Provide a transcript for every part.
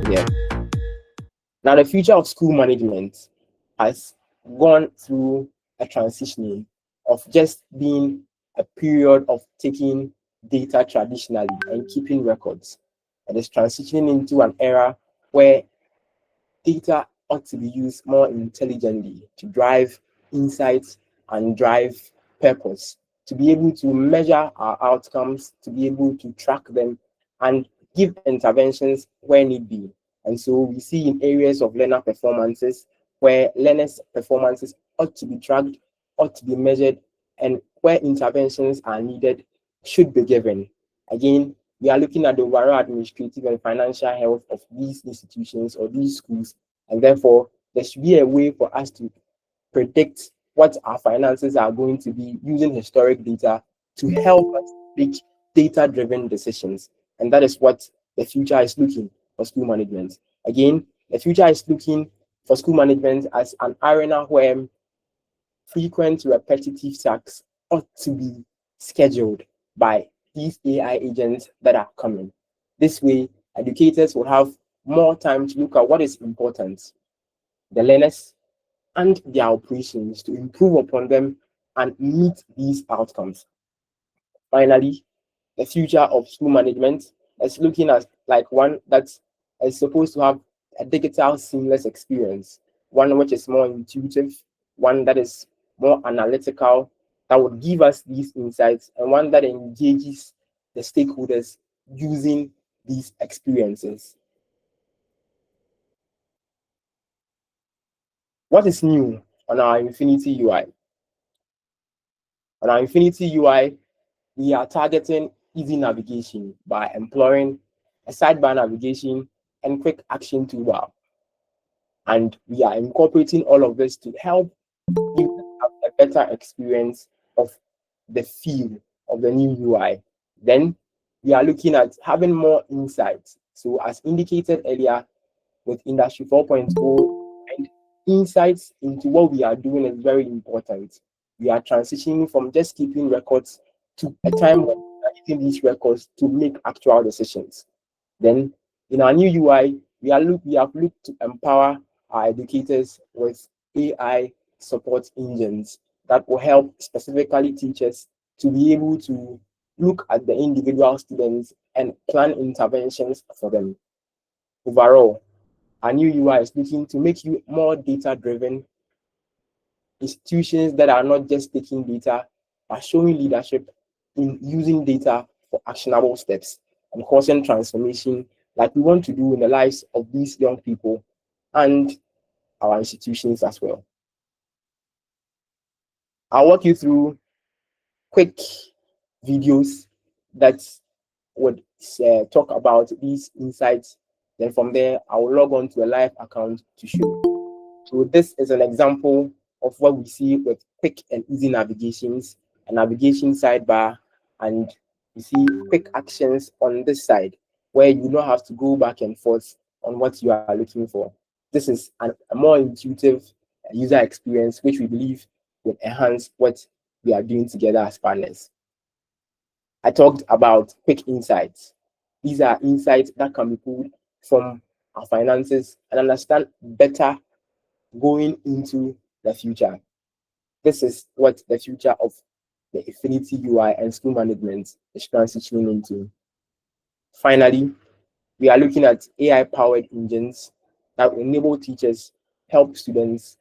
Yeah. Now, the future of school management has gone through a transitioning of just being a period of taking data traditionally and keeping records. It is transitioning into an era where data ought to be used more intelligently to drive insights and drive purpose, to be able to measure our outcomes, to be able to track them, and give interventions where need be. And so we see in areas of learner performances where learners' performances ought to be tracked, ought to be measured, and where interventions are needed should be given. Again, we are looking at the overall administrative and financial health of these institutions or these schools, and therefore there should be a way for us to predict what our finances are going to be using historic data to help us make data-driven decisions. And that is what the future is looking for school management. Again, the future is looking for school management as an arena where frequent repetitive tasks ought to be scheduled by these AI agents that are coming. This way, educators will have more time to look at what is important, the learners and their operations, to improve upon them and meet these outcomes. Finally, the future of school management is looking at like one that is supposed to have a digital seamless experience, one which is more intuitive, one that is more analytical, that would give us these insights, and one that engages the stakeholders using these experiences. What is new on our Infiniti UI? On our Infiniti UI, we are targeting easy navigation by employing a sidebar navigation and quick action toolbar. And we are incorporating all of this to help you have a better experience of the feel of the new UI. Then we are looking at having more insights. So as indicated earlier with Industry 4.0, and insights into what we are doing is very important. We are transitioning from just keeping records to a time when we are using these records to make actual decisions. Then in our new UI, we have looked to empower our educators with AI support engines that will help specifically teachers to be able to look at the individual students and plan interventions for them. Overall, our new UI is looking to make you more data-driven institutions that are not just taking data, but showing leadership in using data for actionable steps and causing transformation like we want to do in the lives of these young people and our institutions as well. I'll walk you through quick videos that would talk about these insights. Then from there, I will log on to a live account to show. So this is an example of what we see with quick and easy navigations, a navigation sidebar, and you see quick actions on this side where you don't have to go back and forth on what you are looking for. This is a more intuitive user experience, which we believe will enhance what we are doing together as partners. I talked about quick insights. These are insights that can be pulled from our finances and understand better going into the future. This is what the future of the Infiniti UI and school management is transitioning into. Finally, we are looking at AI-powered engines that will enable teachers help students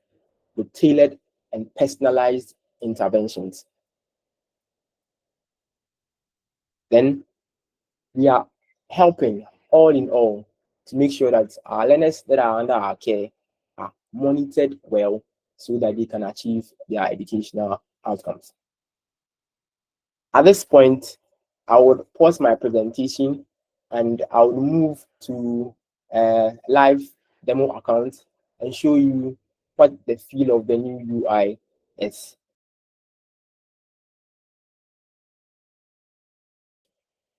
with tailored and personalized interventions. Then we are helping all in all to make sure that our learners that are under our care are monitored well so that they can achieve their educational outcomes. At this point, I would pause my presentation and I would move to a live demo account and show you what the feel of the new UI is.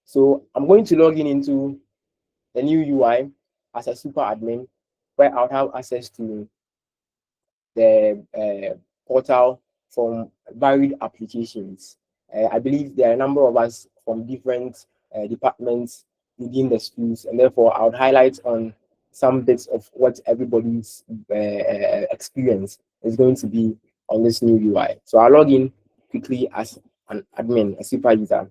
So I'm going to log in into the new UI as a super admin, where I'll have access to the portal from varied applications. I believe there are a number of us from different departments within the schools, and therefore I would highlight on some bits of what everybody's experience is going to be on this new UI. So I'll log in quickly as an admin, a super user.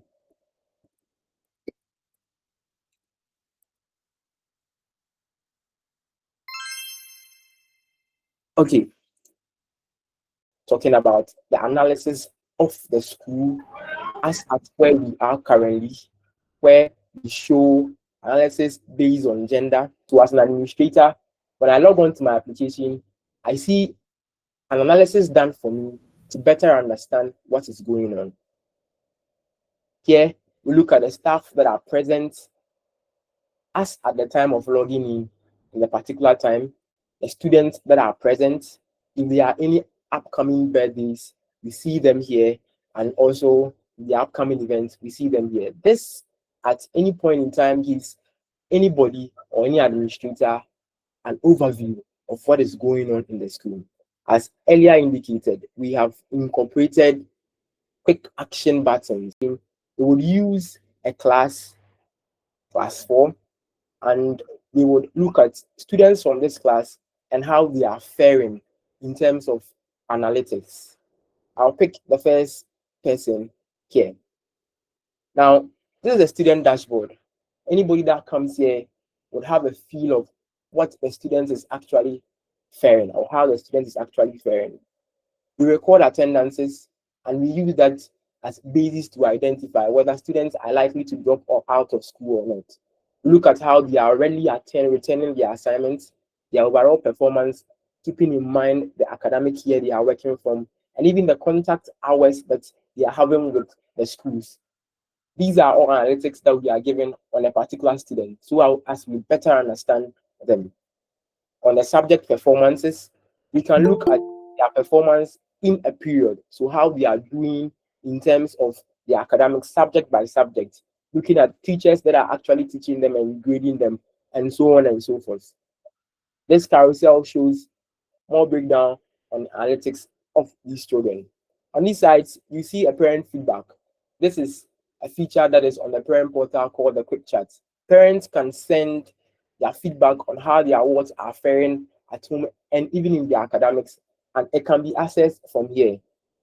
Okay, talking about the analysis of the school as at where we are currently, where we show analysis based on gender. So as an administrator, when I log on to my application, I see an analysis done for me to better understand what is going on. Here, we look at the staff that are present as at the time of logging in the particular time, the students that are present, if there are any upcoming birthdays, we see them here, and also the upcoming events, we see them here. This, at any point in time, gives anybody or any administrator an overview of what is going on in the school. As earlier indicated, we have incorporated quick action buttons. We would use a class 4, and we would look at students from this class and how they are faring in terms of analytics. I'll pick the first person here. Now, this is the student dashboard. Anybody that comes here would have a feel of what the student is actually faring or how the student is actually faring. We record attendances and we use that as basis to identify whether students are likely to drop out of school or not. Look at how they are already returning their assignments, their overall performance, keeping in mind the academic year they are working from, and even the contact hours that they are having with the schools. These are all analytics that we are given on a particular student, so as we better understand them. On the subject performances, we can look at their performance in a period. So how they are doing in terms of the academic subject by subject, looking at teachers that are actually teaching them and grading them, and so on and so forth. This carousel shows more breakdown on analytics of these children. On these sides, you see a parent feedback. This is a feature that is on the parent portal called the quick chat. Parents can send their feedback on how their wards are faring at home and even in their academics, and it can be accessed from here.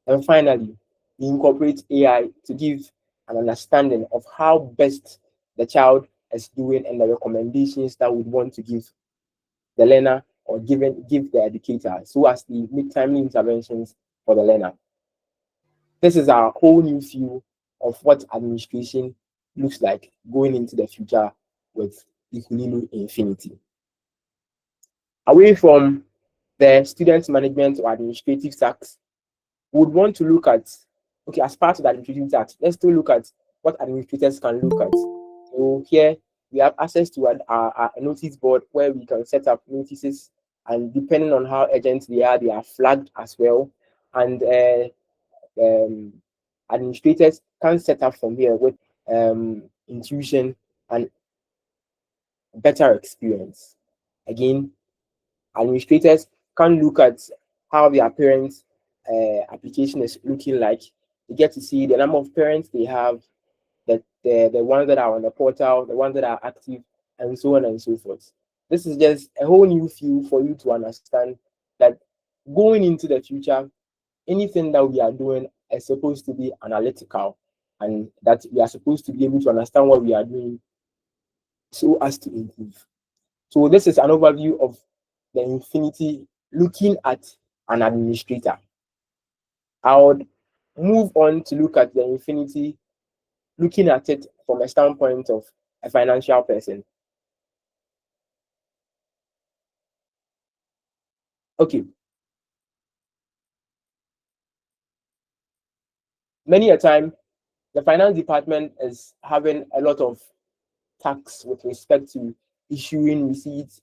And finally, we incorporate AI to give an understanding of how best the child is doing and the recommendations that we want to give the learner or give the educator so as to make timely interventions for the learner. This is our whole new view of what administration looks like going into the future with Ikuninu Infiniti. Away from the student management or administrative tasks, we would want to look at, okay, as part of the administrative tasks, let's still look at what administrators can look at. So here we have access to a notice board where we can set up notices, and depending on how urgent they are flagged as well. And administrators can set up from here with intuition and better experience. Again, administrators can look at how their parents' application is looking like. You get to see the number of parents they have, the ones that are on the portal, the ones that are active, and so on and so forth. This is just a whole new view for you to understand that going into the future, anything that we are doing is supposed to be analytical, and that we are supposed to be able to understand what we are doing so as to improve. So this is an overview of the Infiniti looking at an administrator. I would move on to look at the Infiniti looking at it from a standpoint of a financial person. Okay, many a time, the finance department is having a lot of tax with respect to issuing receipts,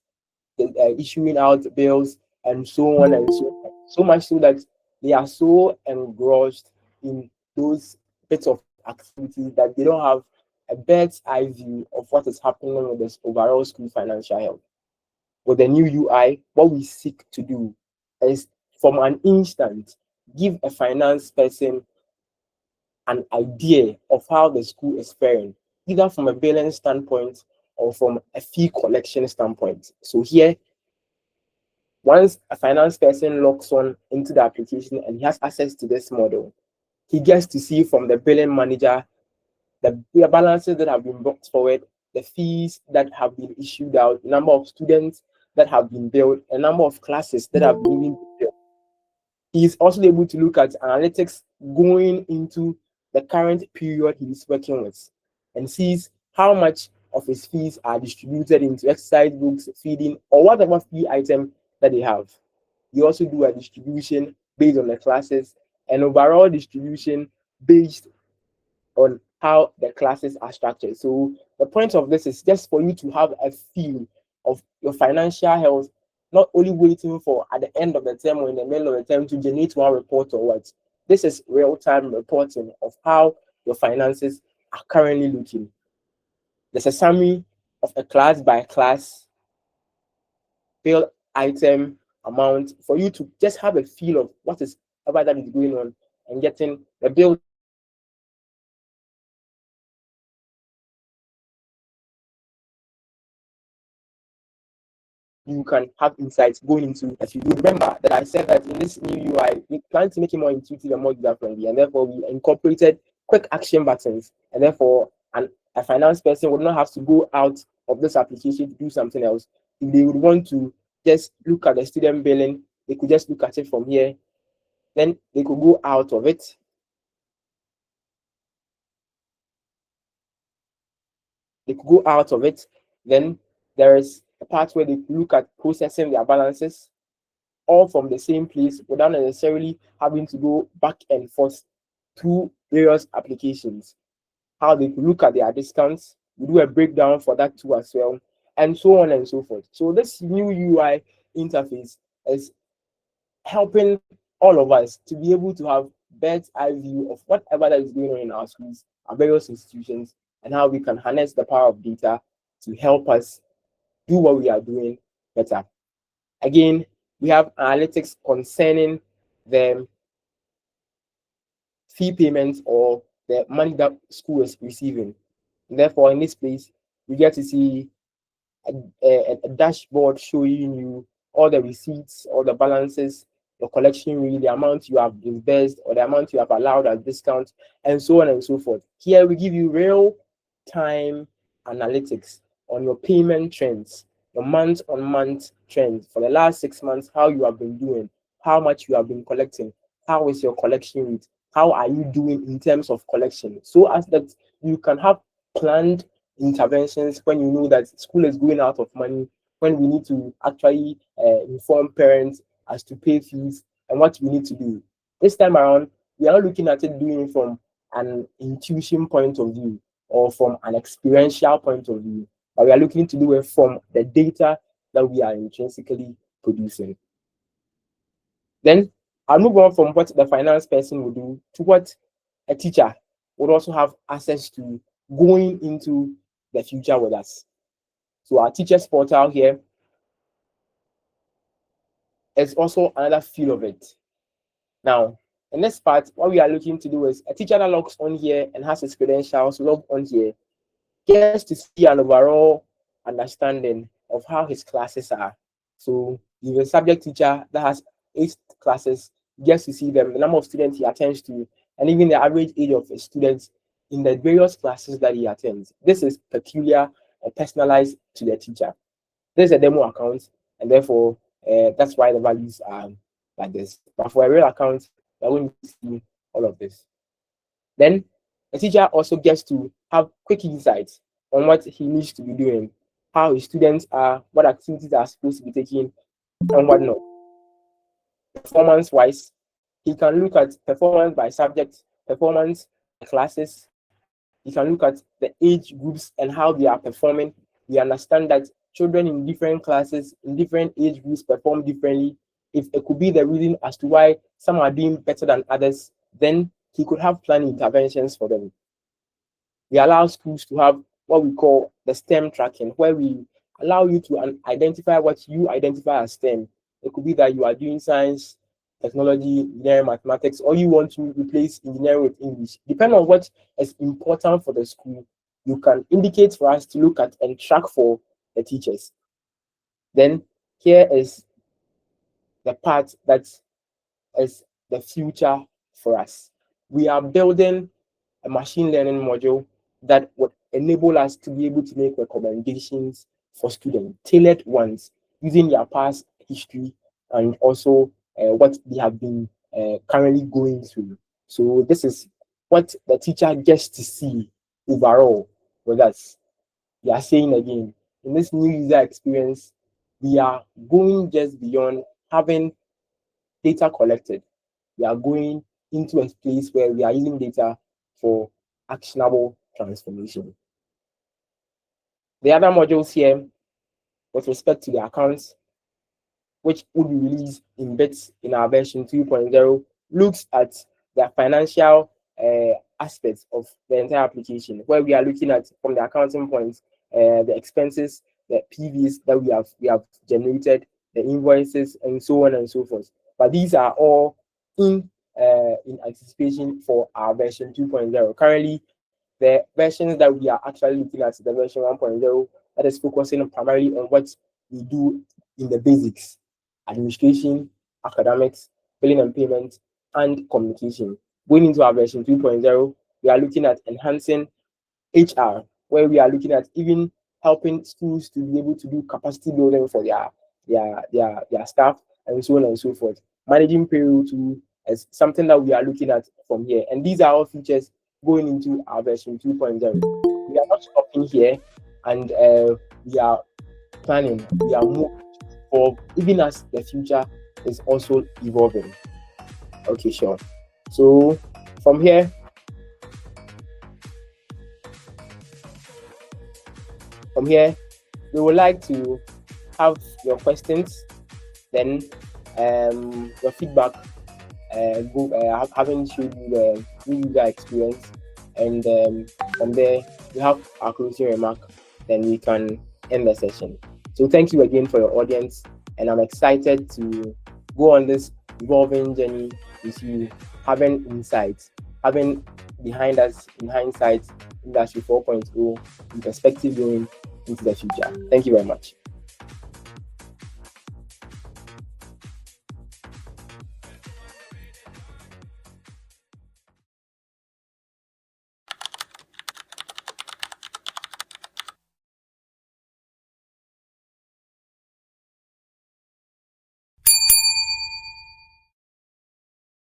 issuing out bills, and so on and so on. So much so that they are so engrossed in those bits of activities that they don't have a bird's eye view of what is happening with this overall school financial health. With the new UI, what we seek to do is from an instant give a finance person an idea of how the school is faring, either from a balance standpoint or or from a fee collection standpoint. So here, once a finance person logs on into the application and he has access to this model, he gets to see from the billing manager the balances that have been brought forward, the fees that have been issued out, the number of students that have been billed, a number of classes that have been even billed. He is also able to look at analytics going into the current period he is working with and sees how much of his fees are distributed into exercise books, feeding, or whatever fee item that they have. You also do a distribution based on the classes and overall distribution based on how the classes are structured. So the point of this is just for you to have a feel of your financial health, not only waiting for at the end of the term or in the middle of the term to generate one report or what. This is real-time reporting of how your finances are currently looking. There's a summary of a class by class bill item amount for you to just have a feel of what is ever that is going on and getting the bill you can have insights going into as you do. Remember that I said that in this new UI, we plan to make it more intuitive and more user friendly, and therefore we incorporated quick action buttons, and therefore a finance person would not have to go out of this application to do something else. If they would want to just look at the student billing, they could just look at it from here. Then they could go out of it. They could go out of it. Then there is a part where they look at processing their balances all from the same place without necessarily having to go back and forth through various applications. How they could look at their discounts, we do a breakdown for that too as well, and so on and so forth. So this new UI interface is helping all of us to be able to have bird's eye view of whatever that is going on in our schools, our various institutions, and how we can harness the power of data to help us do what we are doing better. Again, we have analytics concerning the fee payments or the money that school is receiving. And therefore, in this place, we get to see a dashboard showing you all the receipts, all the balances, the collection rate, the amount you have disbursed, or the amount you have allowed as discount, and so on and so forth. Here, we give you real time analytics on your payment trends, your month on month trends for the last 6 months, how you have been doing, how much you have been collecting, how is your collection rate, how are you doing in terms of collection, so as that you can have planned interventions when you know that school is going out of money, when we need to actually inform parents as to pay fees and what we need to do. This time around, we are not looking at it doing from an intuition point of view or from an experiential point of view, but we are looking to do it from the data that we are intrinsically producing. Then I'll move on from what the finance person will do to what a teacher would also have access to going into the future with us. So our teachers portal here is also another feel of it. Now, in this part, what we are looking to do is a teacher that logs on here and has his credentials logged on here gets to see an overall understanding of how his classes are. So if a subject teacher that has 8 classes, gets to see them, the number of students he attends to, and even the average age of his students in the various classes that he attends. This is peculiar and personalized to the teacher. This is a demo account, and therefore that's why the values are like this. But for a real account, I won't see all of this. Then the teacher also gets to have quick insights on what he needs to be doing, how his students are, what activities are supposed to be taking, and whatnot. Performance wise, he can look at performance by subject, performance by classes. He can look at the age groups and how they are performing. We understand that children in different classes, in different age groups, perform differently. If it could be the reason as to why some are doing better than others, then he could have planned interventions for them. We allow schools to have what we call the STEM tracking, where we allow you to identify what you identify as STEM. It could be that you are doing science, technology, engineering, mathematics, or you want to replace engineering with English. Depending on what is important for the school, you can indicate for us to look at and track for the teachers. Then here is the part that is the future for us. We are building a machine learning module that would enable us to be able to make recommendations for students, tailored ones, using their past history and also what they have been currently going through. So this is what the teacher gets to see overall with us. We are saying again, in this new user experience, we are going just beyond having data collected. We are going into a place where we are using data for actionable transformation. The other modules here, with respect to the accounts, which will be released in bits in our version 2.0, looks at the financial aspects of the entire application, where we are looking at from the accounting point, the expenses, the PVs that we have generated, the invoices, and so on and so forth. But these are all in anticipation for our version 2.0. Currently, the versions that we are actually looking at, the version 1.0, that is focusing primarily on what we do in the basics: administration, academics, billing and payment, and communication. Going into our version 2.0, we are looking at enhancing HR, where we are looking at even helping schools to be able to do capacity building for their staff and so on and so forth. Managing payroll too is something that we are looking at from here. And these are all features going into our version 2.0. We are not stopping here, and we are planning, we are moving forward, even as the future is also evolving. Okay, sure. So from here, we would like to have your questions, then your feedback, having showed you the new user experience, and from there we have our closing remark, then we can end the session. So thank you again for your audience, and I'm excited to go on this evolving journey with you, having insights, having behind us, in hindsight, Industry 4.0, in perspective going into the future. Thank you very much.